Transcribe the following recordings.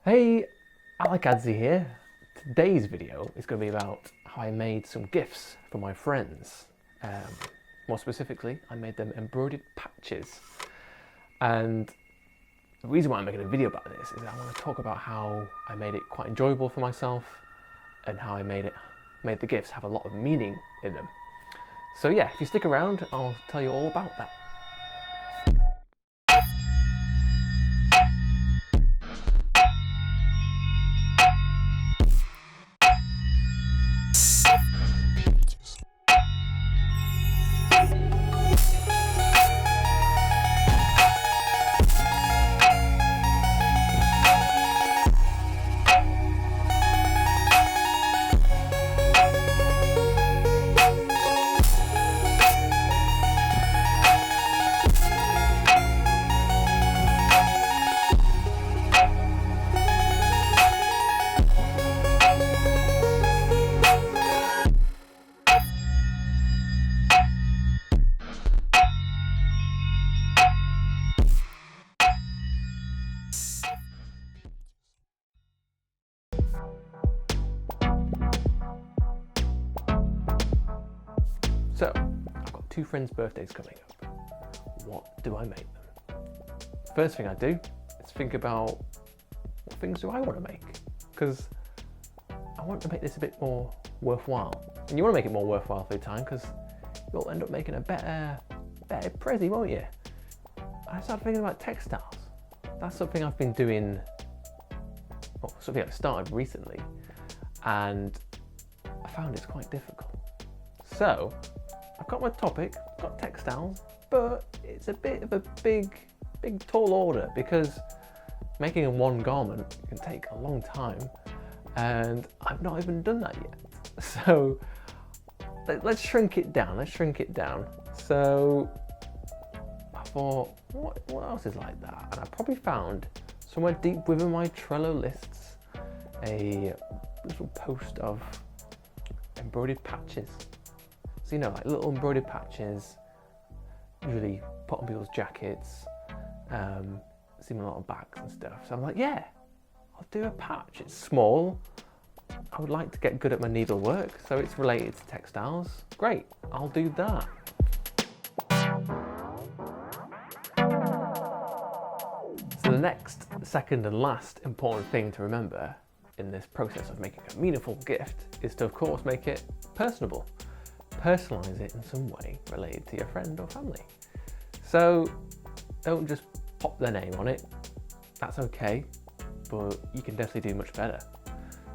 Hey, Adzi here. Today's video is going to be about how I made some gifts for my friends. More specifically, I made them embroidered patches. And the reason why I'm making a video about this is I want to talk about how I made it quite enjoyable for myself and how I made the gifts have a lot of meaning in them. So yeah, if you stick around, I'll tell you all about that. So, I've got two friends' birthdays coming up. What do I make them? First thing I do is think about what things do I want to make? Because I want to make this a bit more worthwhile. And you want to make it more worthwhile for your time because you'll end up making a better prezi, won't you? I started thinking about textiles. That's something I've been doing, well, something I've started recently, and I found it's quite difficult. So, I've got my topic, I've got textiles, but it's a bit of a big tall order because making a one garment can take a long time and I've not even done that yet. So let's shrink it down, So I thought, what else is like that? And I probably found somewhere deep within my Trello lists a little post of embroidered patches. So, you know, like little embroidered patches, usually put on people's jackets, see them a lot of bags and stuff. So I'm like, yeah, I'll do a patch. It's small. I would like to get good at my needlework, so it's related to textiles. Great, I'll do that. So the second and last important thing to remember in this process of making a meaningful gift is to, of course, make it personable. Personalize it in some way related to your friend or family. So don't just pop their name on it. That's okay, but you can definitely do much better.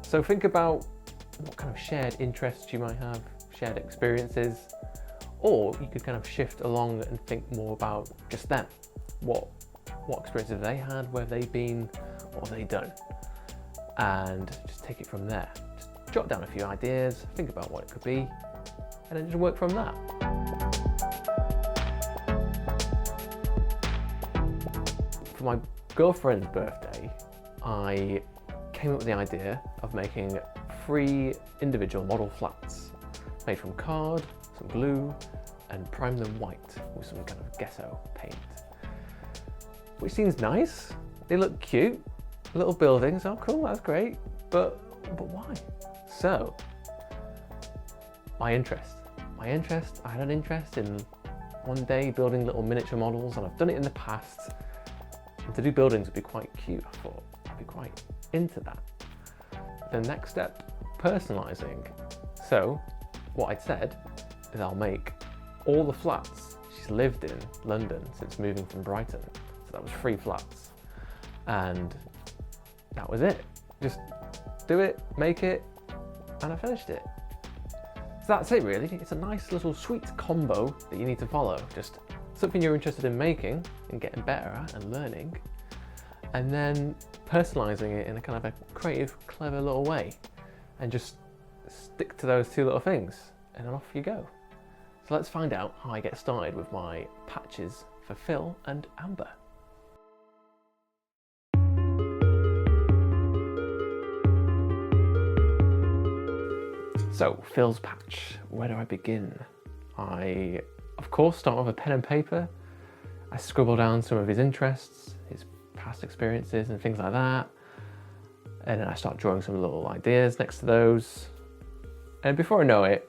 So think about what kind of shared interests you might have, shared experiences, or you could kind of shift along and think more about just them. What experiences have they had, where have they been, what have they done? And just take it from there. Just jot down a few ideas, think about what it could be, and then just work from that. For my girlfriend's birthday, I came up with the idea of making 3 individual model flats made from card, some glue, and prime them white with some kind of gesso paint. Which seems nice. They look cute. Little buildings, oh cool, that's great. But why? So, my interest. I had an interest in one day building little miniature models, and I've done it in the past. And to do buildings would be quite cute. I thought I'd be quite into that. The next step, personalizing. So what I'd said is I'll make all the flats she's lived in London since moving from Brighton. So that was 3 flats. And that was it. Just do it, make it, and I finished it. So that's it really. It's a nice little sweet combo that you need to follow. Just something you're interested in making and getting better at and learning, and then personalizing it in a kind of a creative, clever little way, and just stick to those 2 little things, and then off you go. So let's find out how I get started with my patches for Phil and Amber. So, Phil's patch, where do I begin? I, of course, start with a pen and paper. I scribble down some of his interests, his past experiences and things like that. And then I start drawing some little ideas next to those. And before I know it,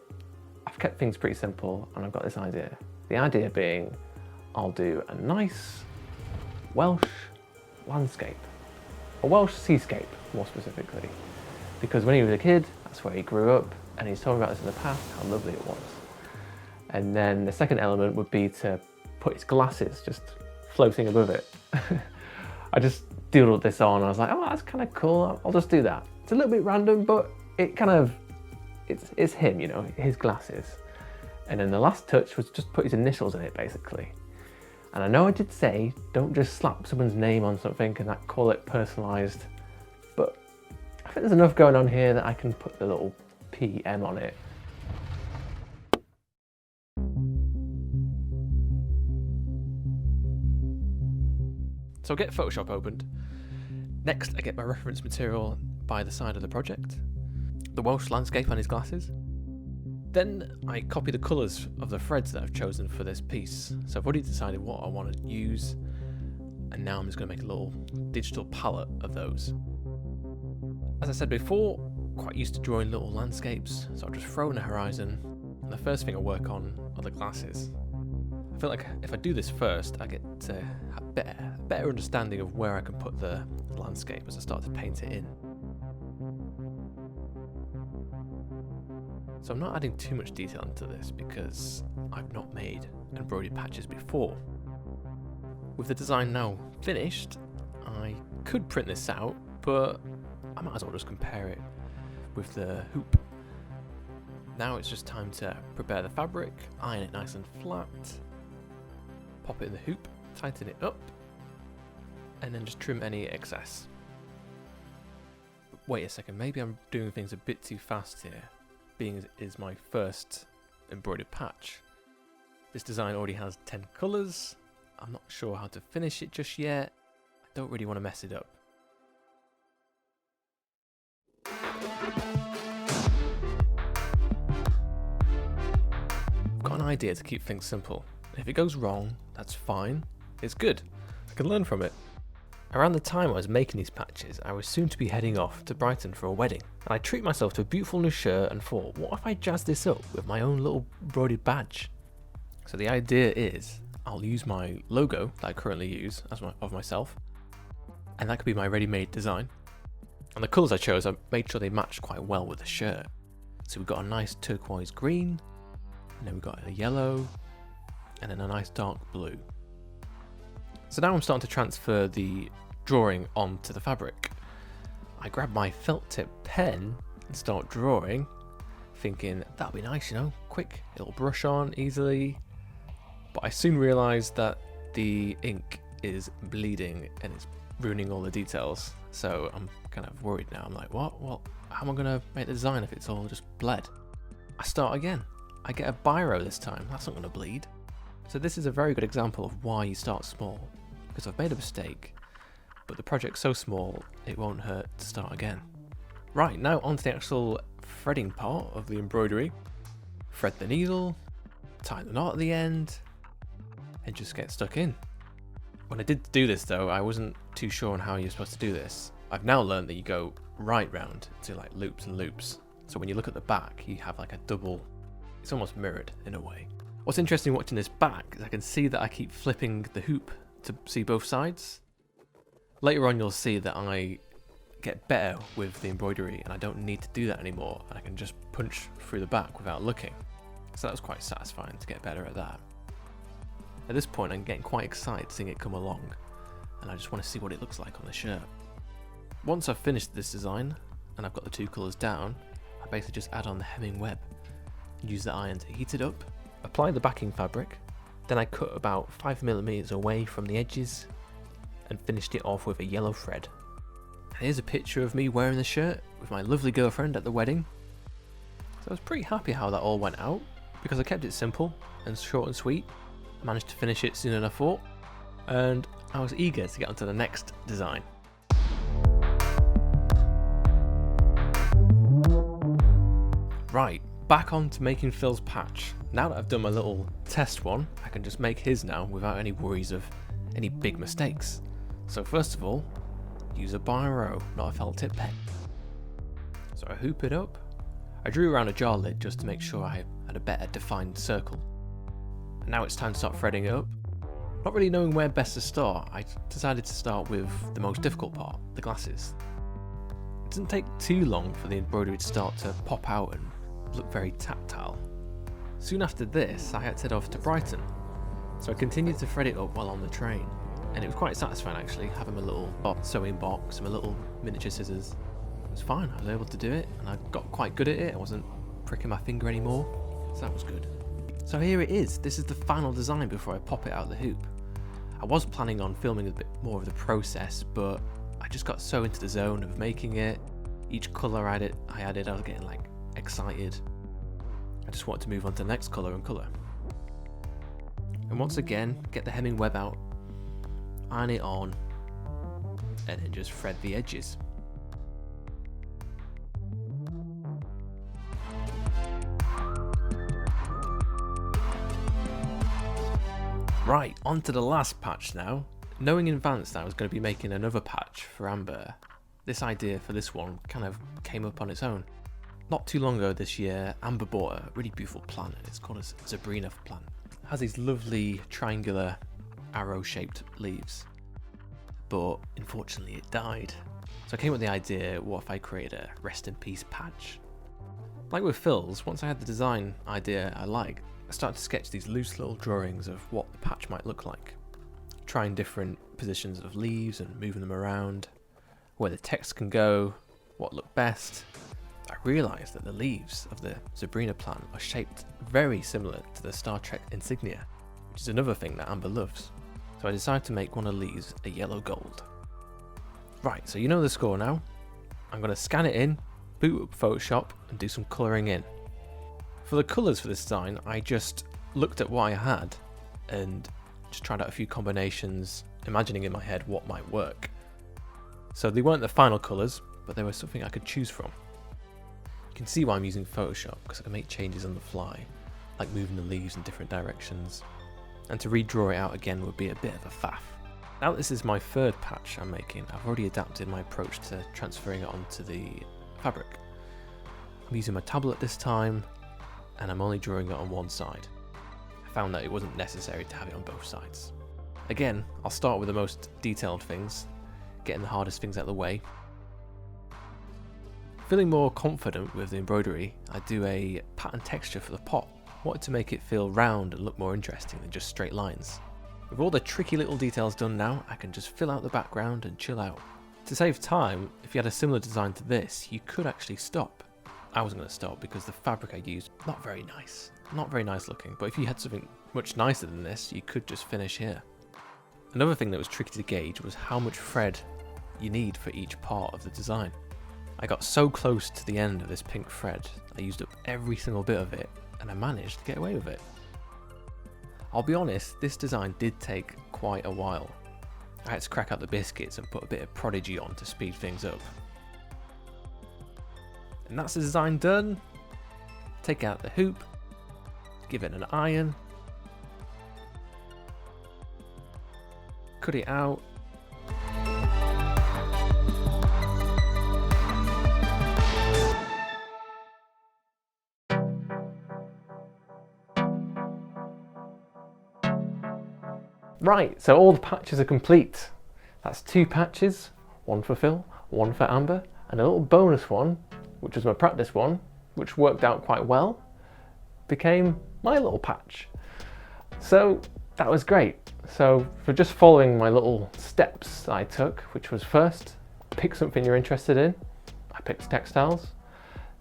I've kept things pretty simple and I've got this idea. The idea being, I'll do a nice Welsh landscape, a Welsh seascape more specifically, because when he was a kid, that's where he grew up, and he's told me about this in the past, how lovely it was. And then the second element would be to put his glasses just floating above it. I just doodled this on, and I was like, oh, that's kind of cool, I'll just do that. It's a little bit random, but it kind of, it's him, you know, his glasses. And then the last touch was just put his initials in it, basically. And I know I did say, don't just slap someone's name on something and that call it personalised, but I think there's enough going on here that I can put the little PM on it. So I get Photoshop opened. Next, I get my reference material by the side of the project, the Welsh landscape and his glasses. Then I copy the colours of the threads that I've chosen for this piece. So I've already decided what I want to use, and now I'm just going to make a little digital palette of those. As I said before, quite used to drawing little landscapes, so I've just thrown a horizon, and the first thing I work on are the glasses. I feel like if I do this first, I get to have a better understanding of where I can put the landscape as I start to paint it in. So I'm not adding too much detail into this because I've not made embroidered patches before. With the design now finished, I could print this out, but I might as well just compare it with the hoop. Now it's just time to prepare the fabric, iron it nice and flat, pop it in the hoop, tighten it up, and then just trim any excess. But wait a second, maybe I'm doing things a bit too fast here, being as it is my first embroidered patch. This design already has 10 colours, I'm not sure how to finish it just yet, I don't really want to mess it up. I've got an idea to keep things simple. If it goes wrong, that's fine, it's good, I can learn from it. Around the time I was making these patches, I was soon to be heading off to Brighton for a wedding, and I treated myself to a beautiful new shirt and thought, what if I jazz this up with my own little embroidered badge? So the idea is, I'll use my logo that I currently use of myself, and that could be my ready-made design. And the colours I chose, I made sure they matched quite well with the shirt. So we've got a nice turquoise green, and then we've got a yellow, and then a nice dark blue. So now I'm starting to transfer the drawing onto the fabric. I grab my felt tip pen and start drawing, thinking that'll be nice, you know, quick, it'll brush on easily. But I soon realised that the ink is bleeding and it's ruining all the details. So I'm kind of worried now. I'm like, what? Well, how am I going to make the design if it's all just bled? I start again. I get a biro this time. That's not going to bleed. So this is a very good example of why you start small. Because I've made a mistake, but the project's so small, it won't hurt to start again. Right, now onto the actual threading part of the embroidery. Thread the needle, tie the knot at the end, and just get stuck in. When I did do this though, I wasn't too sure on how you're supposed to do this. I've now learned that you go right round to like loops and loops. So when you look at the back, you have like a double, it's almost mirrored in a way. What's interesting watching this back is I can see that I keep flipping the hoop to see both sides. Later on you'll see that I get better with the embroidery and I don't need to do that anymore, and I can just punch through the back without looking. So that was quite satisfying to get better at that. At this point I'm getting quite excited seeing it come along, and I just want to see what it looks like on the shirt. Once I've finished this design and I've got the two colours down, I basically just add on the hemming web and use the iron to heat it up, apply the backing fabric. Then I cut about 5mm away from the edges and finished it off with a yellow thread. Here's a picture of me wearing the shirt with my lovely girlfriend at the wedding. So I was pretty happy how that all went out because I kept it simple and short and sweet. I managed to finish it sooner than I thought, and I was eager to get onto the next design. Right, back on to making Phil's patch. Now that I've done my little test one, I can just make his now without any worries of any big mistakes. So first of all, use a biro, not a felt tip pen. So I hoop it up. I drew around a jar lid just to make sure I had a better defined circle. And now it's time to start threading it up. Not really knowing where best to start, I decided to start with the most difficult part, the glasses. It doesn't take too long for the embroidery to start to pop out and look very tactile. Soon after this, I had to head off to Brighton. So I continued to thread it up while on the train. And it was quite satisfying actually, having my little sewing box and my little miniature scissors. It was fine, I was able to do it, and I got quite good at it. I wasn't pricking my finger anymore, so that was good. So here it is, this is the final design before I pop it out the hoop. I was planning on filming a bit more of the process, but I just got so into the zone of making it. Each colour I added, I was getting like excited. I just wanted to move on to the next colour and colour. And once again, get the hemming web out, iron it on, and then just thread the edges. Right, on to the last patch now. Knowing in advance that I was going to be making another patch for Amber, this idea for this one kind of came up on its own. Not too long ago this year, Amber bought a really beautiful plant, and it's called a Sabrina plant. It has these lovely triangular arrow-shaped leaves, but unfortunately it died. So I came up with the idea, what if I created a rest in peace patch? Like with Phil's, once I had the design idea I liked, I started to sketch these loose little drawings of what the patch might look like. Trying different positions of leaves and moving them around, where the text can go, what looked best. I realised that the leaves of the Sabrina plant are shaped very similar to the Star Trek insignia, which is another thing that Amber loves. So I decided to make one of the leaves a yellow gold. Right, so you know the score now. I'm going to scan it in, boot up Photoshop and do some colouring in. For the colours for this design, I just looked at what I had and just tried out a few combinations, imagining in my head what might work. So they weren't the final colours, but they were something I could choose from. You can see why I'm using Photoshop, because I can make changes on the fly, like moving the leaves in different directions, and to redraw it out again would be a bit of a faff. Now that this is my third patch I'm making, I've already adapted my approach to transferring it onto the fabric. I'm using my tablet this time, and I'm only drawing it on one side. I found that it wasn't necessary to have it on both sides. Again, I'll start with the most detailed things, getting the hardest things out of the way. Feeling more confident with the embroidery, I do a pattern texture for the pot. I wanted to make it feel round and look more interesting than just straight lines. With all the tricky little details done now, I can just fill out the background and chill out. To save time, if you had a similar design to this, you could actually stop. I wasn't going to stop because the fabric I used, not very nice looking, but if you had something much nicer than this, you could just finish here. Another thing that was tricky to gauge was how much thread you need for each part of the design. I got so close to the end of this pink thread, I used up every single bit of it, and I managed to get away with it. I'll be honest, this design did take quite a while. I had to crack out the biscuits and put a bit of Prodigy on to speed things up. And that's the design done. Take out the hoop, give it an iron, cut it out, Right, so all the patches are complete. That's 2 patches, one for Phil, one for Amber, and a little bonus one, which was my practice one, which worked out quite well, became my little patch. So that was great. So for just following my little steps I took, which was first, pick something you're interested in. I picked textiles.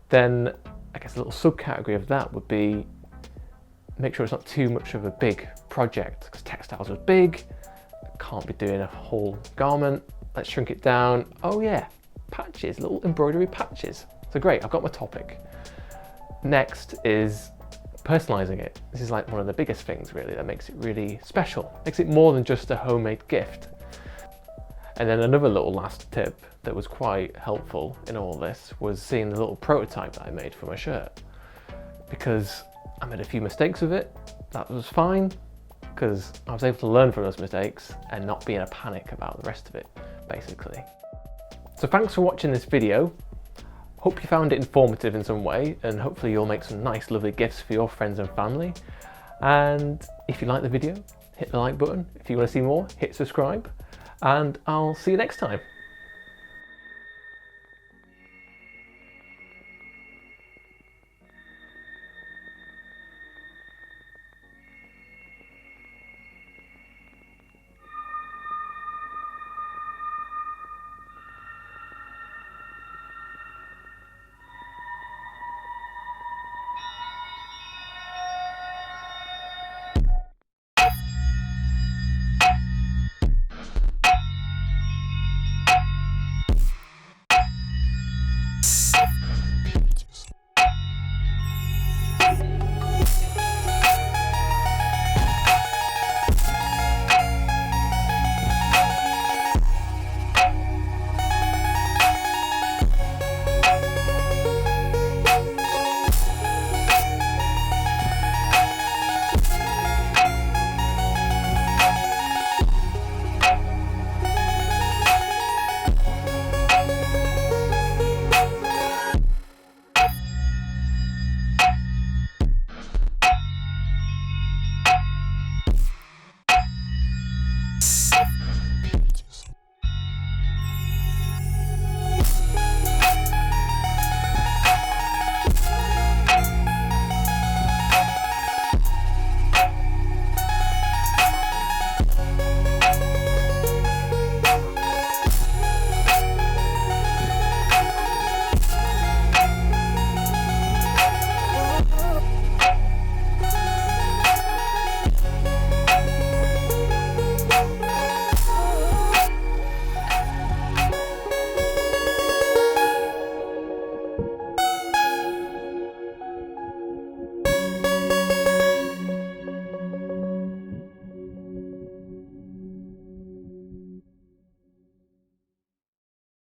Then I guess a little subcategory of that would be make sure it's not too much of a big project, because textiles was big, can't be doing a whole garment, let's shrink it down. Oh yeah, patches, little embroidery patches. So great, I've got my topic. Next is personalizing it. This is like one of the biggest things really that makes it really special, makes it more than just a homemade gift. And then another little last tip that was quite helpful in all this was seeing the little prototype that I made for my shirt, because I made a few mistakes with it. That was fine, because I was able to learn from those mistakes and not be in a panic about the rest of it, basically. So thanks for watching this video. Hope you found it informative in some way, and hopefully you'll make some nice lovely gifts for your friends and family. And if you like the video, hit the like button. If you want to see more, hit subscribe, and I'll see you next time.